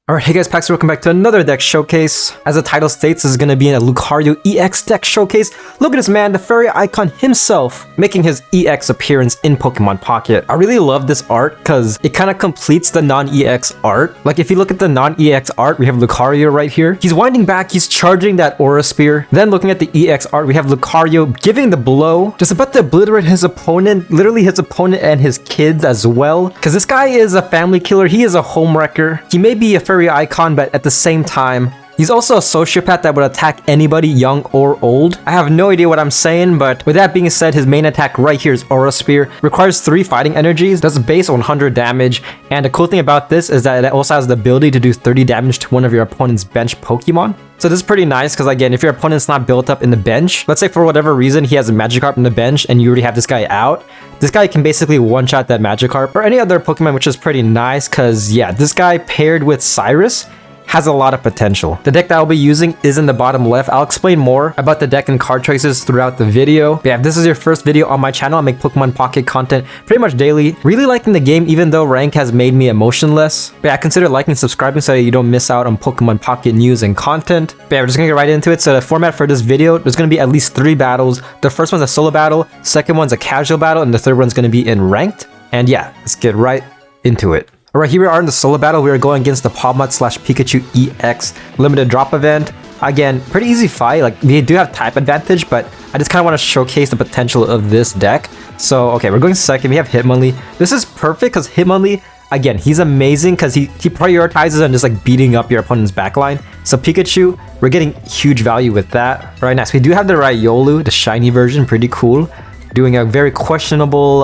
Alright, hey guys, Pax, welcome back to another deck showcase. As the title states, this is going to be a Lucario EX deck showcase. Look at this man, the fairy icon himself, making his EX appearance in Pokemon Pocket. I really love this art because it kind of completes the non-EX art. Like if you look at the non-EX art, we have Lucario right here. He's winding back, he's charging that Aura Spear. Then looking at the EX art, we have Lucario giving the blow, just about to obliterate his opponent, literally his opponent and his kids as well. Because this guy is a family killer, he is a homewrecker. He may be a fairy icon, but at the same time, he's also a sociopath that would attack anybody young or old. I have no idea what I'm saying, but with that being said, his main attack right here is Aura Spear. Requires 3 fighting energies, does base 100 damage, and the cool thing about this is that it also has the ability to do 30 damage to one of your opponent's bench Pokemon. So this is pretty nice because again, if your opponent's not built up in the bench, let's say for whatever reason he has a Magikarp in the bench and you already have this guy out, this guy can basically one-shot that Magikarp or any other Pokemon, which is pretty nice because yeah, this guy paired with Cyrus has a lot of potential. The deck that I'll be using is in the bottom left. I'll explain more about the deck and card choices throughout the video. But yeah, if this is your first video on my channel, I make Pokemon Pocket content pretty much daily. Really liking the game even though rank has made me emotionless. But yeah, consider liking and subscribing so that you don't miss out on Pokemon Pocket news and content. But yeah, we're just gonna get right into it. So the format for this video, there's gonna be at least 3 battles. The first one's a solo battle, second one's a casual battle, and the third one's gonna be in ranked. And yeah, let's get right into it. Alright, here we are in the solo battle. We are going against the Palmot / Pikachu EX limited drop event. Again, pretty easy fight. Like, they do have type advantage, but I just kind of want to showcase the potential of this deck. So, okay, we're going second. We have Hitmonlee. This is perfect because Hitmonlee, again, he's amazing because he prioritizes on just like beating up your opponent's backline. So Pikachu, we're getting huge value with that. Alright, nice. We do have the Riolu, the shiny version, pretty cool. Doing a very questionable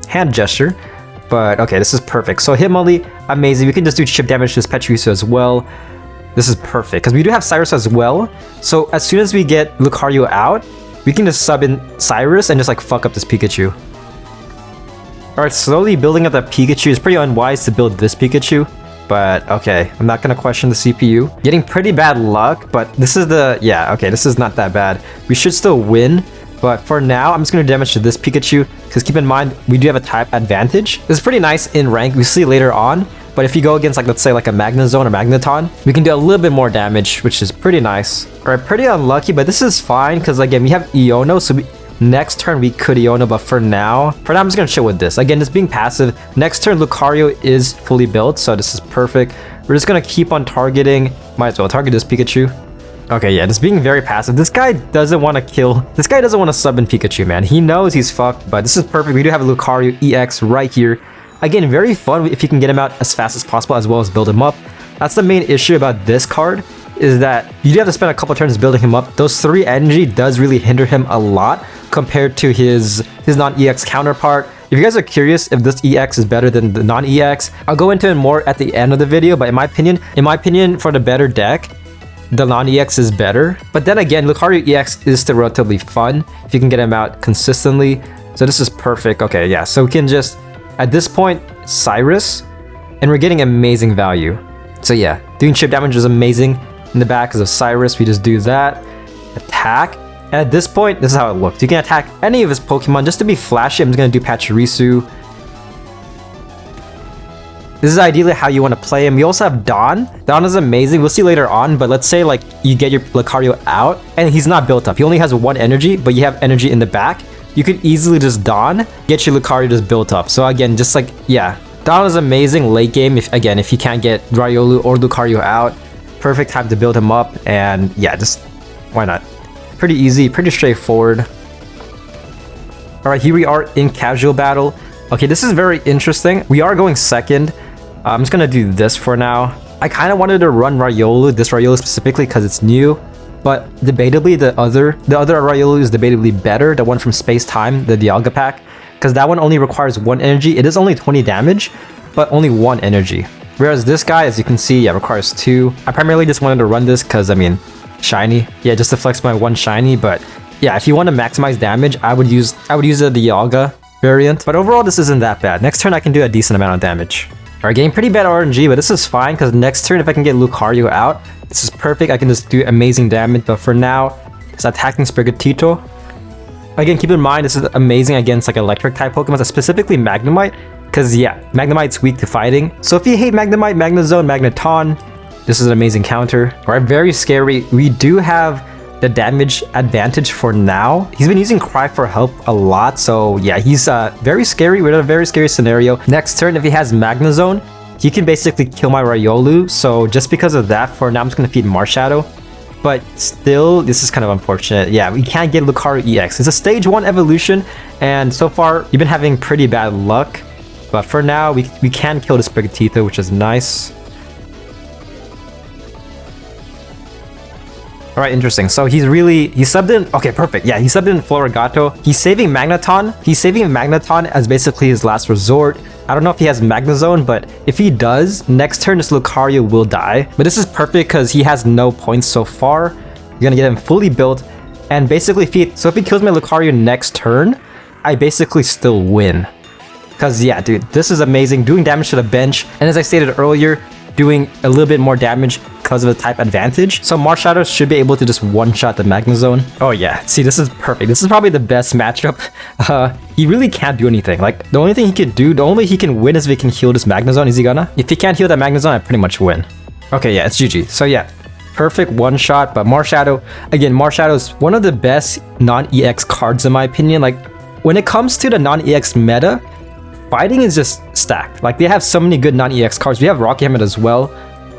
hand gesture. But okay, this is perfect. So Hitmonlee, amazing. We can just do chip damage to this Pachirisu as well. This is perfect because we do have Cyrus as well. So as soon as we get Lucario out, we can just sub in Cyrus and just like fuck up this Pikachu. Alright, slowly building up that Pikachu is pretty unwise to build this Pikachu. But okay, I'm not gonna question the CPU. Getting pretty bad luck, but this is the, yeah, okay, this is not that bad. We should still win. But for now, I'm just going to damage to this Pikachu because keep in mind, we do have a type advantage. This is pretty nice in rank. We see later on. But if you go against, like, let's say, like a Magnezone or Magneton, we can do a little bit more damage, which is pretty nice. Alright, pretty unlucky, but this is fine because, again, we have Iono. So next turn, we could Iono, but for now, I'm just going to chill with this. Again, just being passive. Next turn, Lucario is fully built, so this is perfect. We're just going to keep on targeting. Might as well target this Pikachu. Okay, yeah, just being very passive. This guy doesn't want to kill. This guy doesn't want to sub in Pikachu, man. He knows he's fucked, but this is perfect. We do have a Lucario EX right here. Again, very fun if you can get him out as fast as possible, as well as build him up. That's the main issue about this card, is that you do have to spend a couple turns building him up. Those 3 energy does really hinder him a lot compared to his non-EX counterpart. If you guys are curious if this EX is better than the non-EX, I'll go into it more at the end of the video, but in my opinion, for the better deck, the non-EX is better. But then again, Lucario EX is still relatively fun if you can get him out consistently. So this is perfect. Okay, yeah. So we can just, at this point, Cyrus, and we're getting amazing value. So yeah, doing chip damage is amazing. In the back because of Cyrus, we just do that. Attack. And at this point, this is how it looks. You can attack any of his Pokemon. Just to be flashy, I'm just going to do Pachirisu. This is ideally how you want to play him. We also have Dawn. Dawn is amazing. We'll see later on, but let's say like you get your Lucario out and he's not built up. He only has 1 energy, but you have energy in the back. You could easily just Dawn, get your Lucario just built up. So again, just like, yeah, Dawn is amazing late game. If you can't get Riolu or Lucario out, perfect time to build him up. And yeah, just why not? Pretty easy, pretty straightforward. All right, here we are in casual battle. Okay, this is very interesting. We are going second. I'm just gonna do this for now. I kind of wanted to run Riolu, this Riolu specifically because it's new, but debatably the other Riolu is debatably better, the one from Space Time, the Dialga pack, because that one only requires 1 energy. It is only 20 damage, but only 1 energy. Whereas this guy, as you can see, yeah, requires 2. I primarily just wanted to run this because, I mean, shiny. Yeah, just to flex my 1 shiny, but yeah, if you want to maximize damage, I would use the Dialga variant. But overall, this isn't that bad. Next turn, I can do a decent amount of damage. Alright, getting pretty bad RNG, but this is fine because next turn, if I can get Lucario out, this is perfect. I can just do amazing damage, but for now, it's attacking Sprigatito. Again, keep in mind, this is amazing against like electric type Pokemon, specifically Magnemite, because yeah, Magnemite's weak to fighting. So if you hate Magnemite, Magnezone, Magneton, this is an amazing counter. Alright, very scary. We do have the damage advantage for now. He's been using Cry for Help a lot, so yeah, he's very scary. We're in a very scary scenario. Next turn, if he has Magnezone, he can basically kill my Riolu, so just because of that, for now I'm just going to feed Marshadow. But still, this is kind of unfortunate. Yeah, we can't get Lucario EX. It's a stage 1 evolution, and so far, you've been having pretty bad luck. But for now, we can kill the Sprigatito, which is nice. Alright, interesting. So he subbed in, okay, perfect. Yeah, he subbed in Florigato. He's saving Magneton. He's saving Magneton as basically his last resort. I don't know if he has Magnezone, but if he does, next turn this Lucario will die. But this is perfect because he has no points so far. You're gonna get him fully built. And basically, if he kills my Lucario next turn, I basically still win. Because yeah, dude, this is amazing. Doing damage to the bench. And as I stated earlier, doing a little bit more damage because of the type advantage. So Marshadow should be able to just one-shot the Magnezone. Oh yeah, see, this is perfect. This is probably the best matchup. He really can't do anything. Like, the only thing he could do, the only way he can win is if he can heal this Magnezone. Is he gonna? If he can't heal that Magnezone, I pretty much win. Okay, yeah, it's GG. So yeah, perfect one-shot, but Marshadow, again, Marshadow is one of the best non-EX cards in my opinion. Like, when it comes to the non-EX meta, fighting is just stacked. Like, they have so many good non-EX cards. We have Rocky Helmet as well.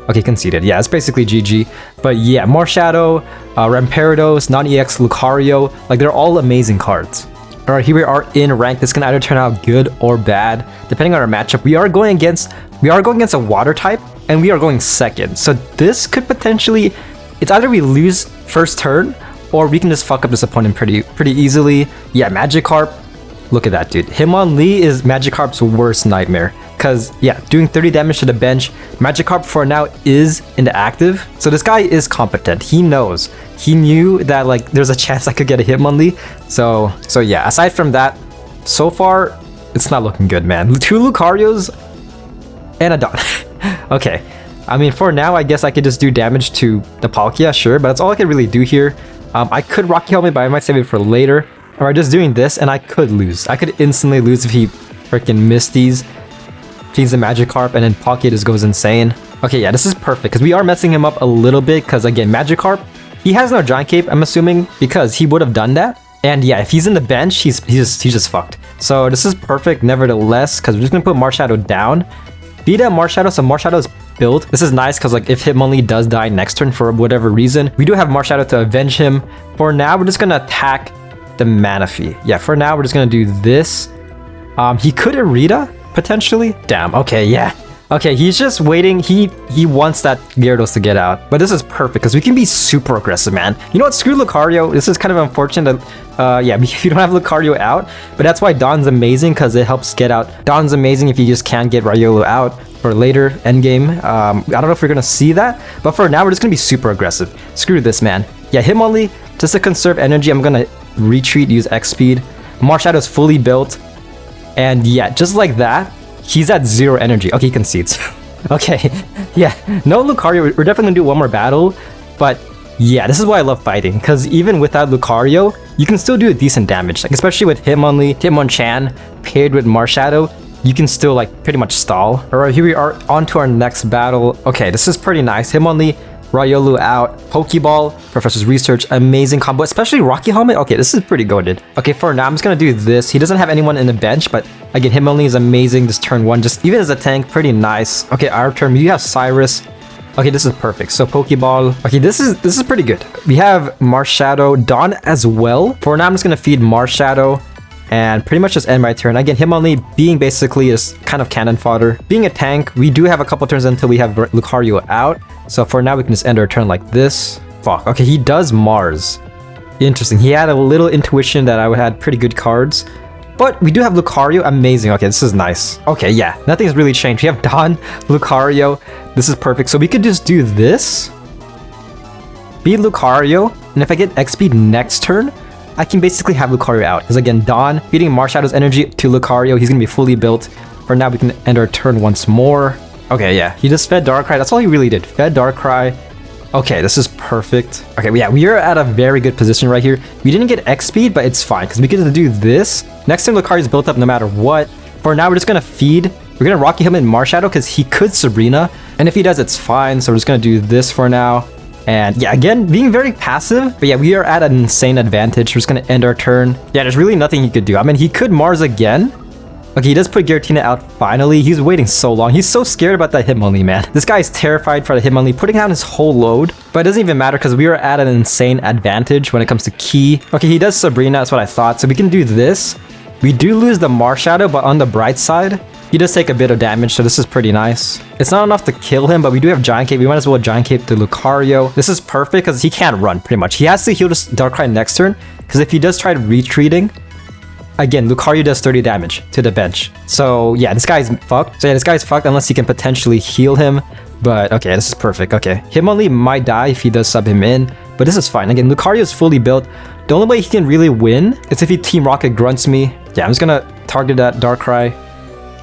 Okay, conceded. Yeah, it's basically GG. But yeah, Marshadow, Rampardos, non-EX Lucario, like, they're all amazing cards. Alright, here we are in rank. This can either turn out good or bad, depending on our matchup. We are going against a water type, and we are going second. So this could potentially, it's either we lose first turn, or we can just fuck up this opponent pretty easily. Yeah, Magikarp. Look at that, dude. Hitmonlee is Magikarp's worst nightmare. Because, yeah, doing 30 damage to the bench. Magikarp for now is in the active. So this guy is competent. He knows. He knew that, like, there's a chance I could get a Hitmonlee. So yeah, aside from that, so far, it's not looking good, man. 2 Lucarios and a Don. Okay. I mean, for now, I guess I could just do damage to the Palkia, sure. But that's all I could really do here. I could Rocky Helmet, but I might save it for later. Or just doing this, and I could lose. I could instantly lose if he freaking missed these. Feeds the Magikarp, and then Palkia just goes insane. Okay, yeah, this is perfect, because we are messing him up a little bit, because again, Magikarp, he has no Giant Cape, I'm assuming, because he would have done that. And yeah, if he's in the bench, he's just fucked. So this is perfect, nevertheless, because we're just going to put Marshadow down. Beat up Marshadow, so Marshadow is built. This is nice, because like if Hitmonlee does die next turn for whatever reason, we do have Marshadow to avenge him. For now, we're just going to attack the Manaphy. Yeah, for now, we're just going to do this. He could Irida, potentially. Damn, okay, yeah. Okay, he's just waiting. He wants that Gyarados to get out. But this is perfect because we can be super aggressive, man. You know what? Screw Lucario. This is kind of unfortunate that, yeah, we don't have Lucario out. But that's why Dawn's amazing because it helps get out. Dawn's amazing if you just can't get Riolu out for later endgame. I don't know if we're going to see that. But for now, we're just going to be super aggressive. Screw this, man. Yeah, Hitmonlee, just to conserve energy, I'm going to retreat, use X speed. Marshadow's fully built. And yeah, just like that, he's at 0 energy. Okay, he concedes. Okay, yeah, no Lucario. We're definitely gonna do one more battle, but yeah, this is why I love fighting, because even without Lucario, you can still do a decent damage. Like, especially with Hitmonlee, Hitmonchan paired with Marshadow, you can still like pretty much stall. Alright, here we are on to our next battle. Okay, this is pretty nice. Hitmonlee, Riolu out, Pokeball, Professor's Research, amazing combo, especially Rocky Helmet. Okay, this is pretty goated. Okay, for now, I'm just gonna do this. He doesn't have anyone in the bench, but again, Hitmonlee is amazing this turn 1, just even as a tank, pretty nice. Okay, our turn, you have Cyrus. Okay, this is perfect. So Pokeball. Okay, this is pretty good. We have Marshadow, Dawn as well. For now, I'm just gonna feed Marshadow and pretty much just end my turn. Again, Hitmonlee being basically just kind of cannon fodder. Being a tank, we do have a couple turns until we have Lucario out. So for now, we can just end our turn like this. Fuck. Okay, he does Mars. Interesting. He had a little intuition that I had pretty good cards. But we do have Lucario. Amazing. Okay, this is nice. Okay, yeah. Nothing's really changed. We have Dawn, Lucario. This is perfect. So we could just do this. Beat Lucario. And if I get XP next turn, I can basically have Lucario out. Because again, Dawn, feeding Marshadow's energy to Lucario. He's going to be fully built. For now, we can end our turn once more. Okay, yeah. He just fed Darkrai. That's all he really did. Fed Darkrai. Okay, this is perfect. Okay, yeah, we are at a very good position right here. We didn't get X speed, but it's fine because we get to do this. Next time Lucario's built up no matter what. For now, we're just gonna feed. We're gonna Rocky him in Marshadow because he could Sabrina. And if he does, it's fine. So we're just gonna do this for now. And yeah, again, being very passive. But yeah, we are at an insane advantage. We're just gonna end our turn. Yeah, there's really nothing he could do. I mean, he could Mars again. Okay, he does put Giratina out finally. He's waiting so long. He's so scared about that Hitmonlee, man. This guy is terrified for the Hitmonlee, putting out his whole load. But it doesn't even matter because we are at an insane advantage when it comes to Ki. Okay, he does Sabrina, that's what I thought. So we can do this. We do lose the Marshadow, but on the bright side, he does take a bit of damage, so this is pretty nice. It's not enough to kill him, but we do have Giant Cape. We might as well Giant Cape the Lucario. This is perfect because he can't run, pretty much. He has to heal this Darkrai next turn, because if he does try retreating, again, Lucario does 30 damage to the bench. So yeah, this guy's fucked. So yeah, this guy's fucked unless he can potentially heal him. But okay, this is perfect. Okay, Hitmonlee might die if he does sub him in, but this is fine. Again, Lucario is fully built. The only way he can really win is if he Team Rocket grunts me. Yeah, I'm just gonna target that Darkrai.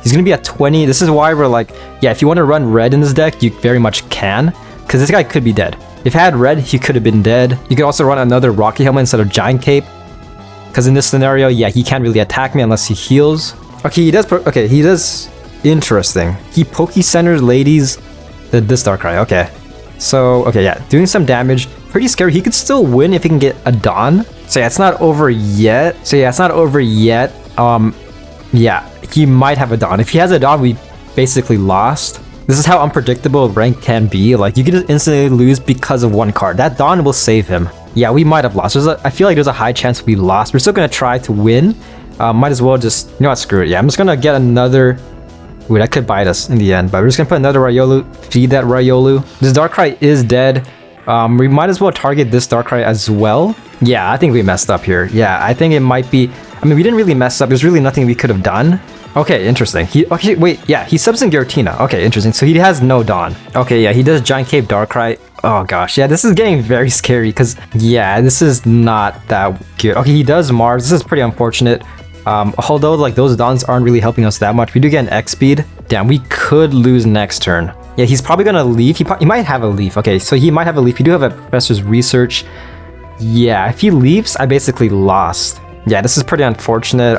He's gonna be at 20. This is why we're like, yeah, if you want to run red in this deck, you very much can, because this guy could be dead. If I had red, he could have been dead. You could also run another Rocky Helmet instead of Giant Cape, because in this scenario, yeah, he can't really attack me unless he heals. Okay, he does. Okay, he does. Interesting. He Poke Centers ladies this Darkrai. Okay, so okay, yeah, doing some damage. Pretty scary. He could still win if he can get a Dawn. So yeah, it's not over yet. Yeah, he might have a Dawn. If he has a Dawn, we basically lost. This is how unpredictable rank can be. Like, you can just instantly lose because of one card. That Dawn will save him. Yeah, we might have lost. I feel like there's a high chance we lost. We're still gonna try to win. Might as well just, you know what, screw it. Yeah, I'm just gonna get another. Ooh, that could bite us in the end, but we're just gonna put another Riolu, feed that Riolu. This Darkrai is dead. We might as well target this Darkrai as well. Yeah, I think we messed up here. Yeah, I think it might be. I mean, we didn't really mess up. There's really nothing we could have done. Okay, interesting. Okay, wait, yeah, he subs in Giratina. Okay, interesting. So he has no Dawn. Okay, yeah, he does Giant Cape Darkrai. Oh gosh, yeah, this is getting very scary because, yeah, this is not that good. Okay, he does Mars. This is pretty unfortunate. Although, like, those Dawns aren't really helping us that much. We do get an X speed. Damn, we could lose next turn. Yeah, he's probably gonna leave. He might have a leaf. Okay, so he might have a leaf. You do have a Professor's Research. Yeah, if he leaves, I basically lost. Yeah, this is pretty unfortunate.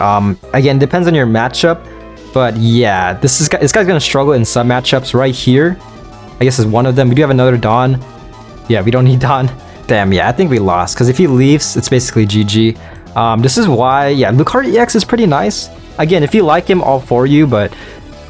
Again, depends on your matchup, but yeah, this guy's gonna struggle in some matchups. Right here, I guess is one of them. We do have another Dawn. Yeah, we don't need Dawn. Damn, yeah, I think we lost because if he leaves, it's basically GG. This is why, yeah, Lucario EX is pretty nice. Again, if you like him, all for you, but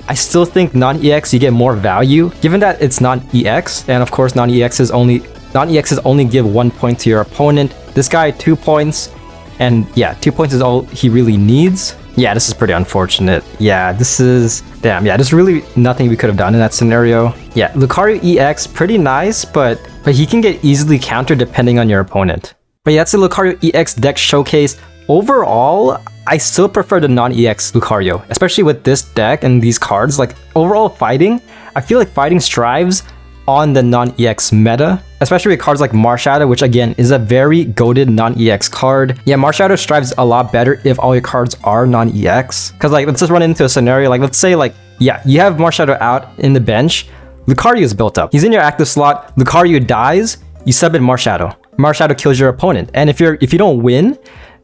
I still think non-EX you get more value, given that it's non-EX, and of course non-EXs only give 1 point to your opponent. This guy 2 points. And yeah, 2 points is all he really needs. Yeah, this is pretty unfortunate. Yeah, this is... Damn, yeah, there's really nothing we could have done in that scenario. Yeah, Lucario EX, pretty nice, but he can get easily countered depending on your opponent. But yeah, that's the Lucario EX deck showcase. Overall, I still prefer the non-EX Lucario, especially with this deck and these cards. Like, overall fighting, I feel like fighting strives on the non-EX meta, especially with cards like Marshadow, which again is a very goated non-EX card. Yeah, Marshadow strives a lot better if all your cards are non-EX. Because like, let's just run into a scenario, like let's say like, yeah, you have Marshadow out in the bench, Lucario is built up. He's in your active slot, Lucario dies, you sub in Marshadow. Marshadow kills your opponent. And if you don't win,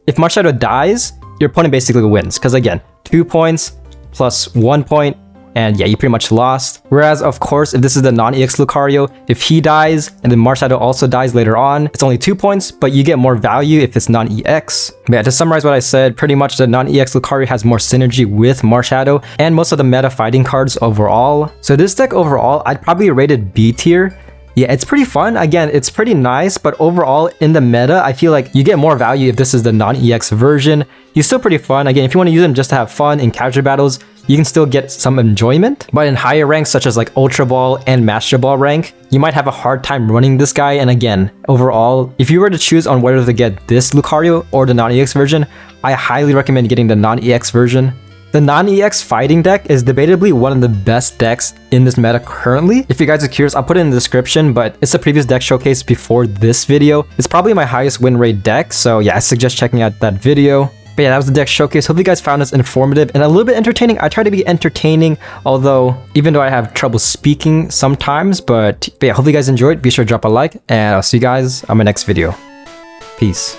if Marshadow dies, your opponent basically wins. Because again, 2 points plus 1 point, and yeah, you pretty much lost. Whereas, of course, if this is the non-EX Lucario, if he dies and then Marshadow also dies later on, it's only 2 points, but you get more value if it's non-EX. But yeah, to summarize what I said, pretty much the non-EX Lucario has more synergy with Marshadow and most of the meta fighting cards overall. So this deck overall, I'd probably rate it B tier. Yeah, it's pretty fun. Again, it's pretty nice, but overall in the meta, I feel like you get more value if this is the non-EX version. He's still pretty fun. Again, if you want to use him just to have fun in casual battles, you can still get some enjoyment. But in higher ranks such as like Ultra Ball and Master Ball rank, you might have a hard time running this guy. And again, overall, if you were to choose on whether to get this Lucario or the non-EX version, I highly recommend getting the non-EX version. The non-EX fighting deck is debatably one of the best decks in this meta currently. If you guys are curious, I'll put it in the description, but it's a previous deck showcase before this video. It's probably my highest win rate deck, so yeah, I suggest checking out that video. But yeah, that was the deck showcase. Hope you guys found this informative and a little bit entertaining. I try to be entertaining, although even though I have trouble speaking sometimes, but yeah, hope you guys enjoyed. Be sure to drop a like, and I'll see you guys on my next video. Peace.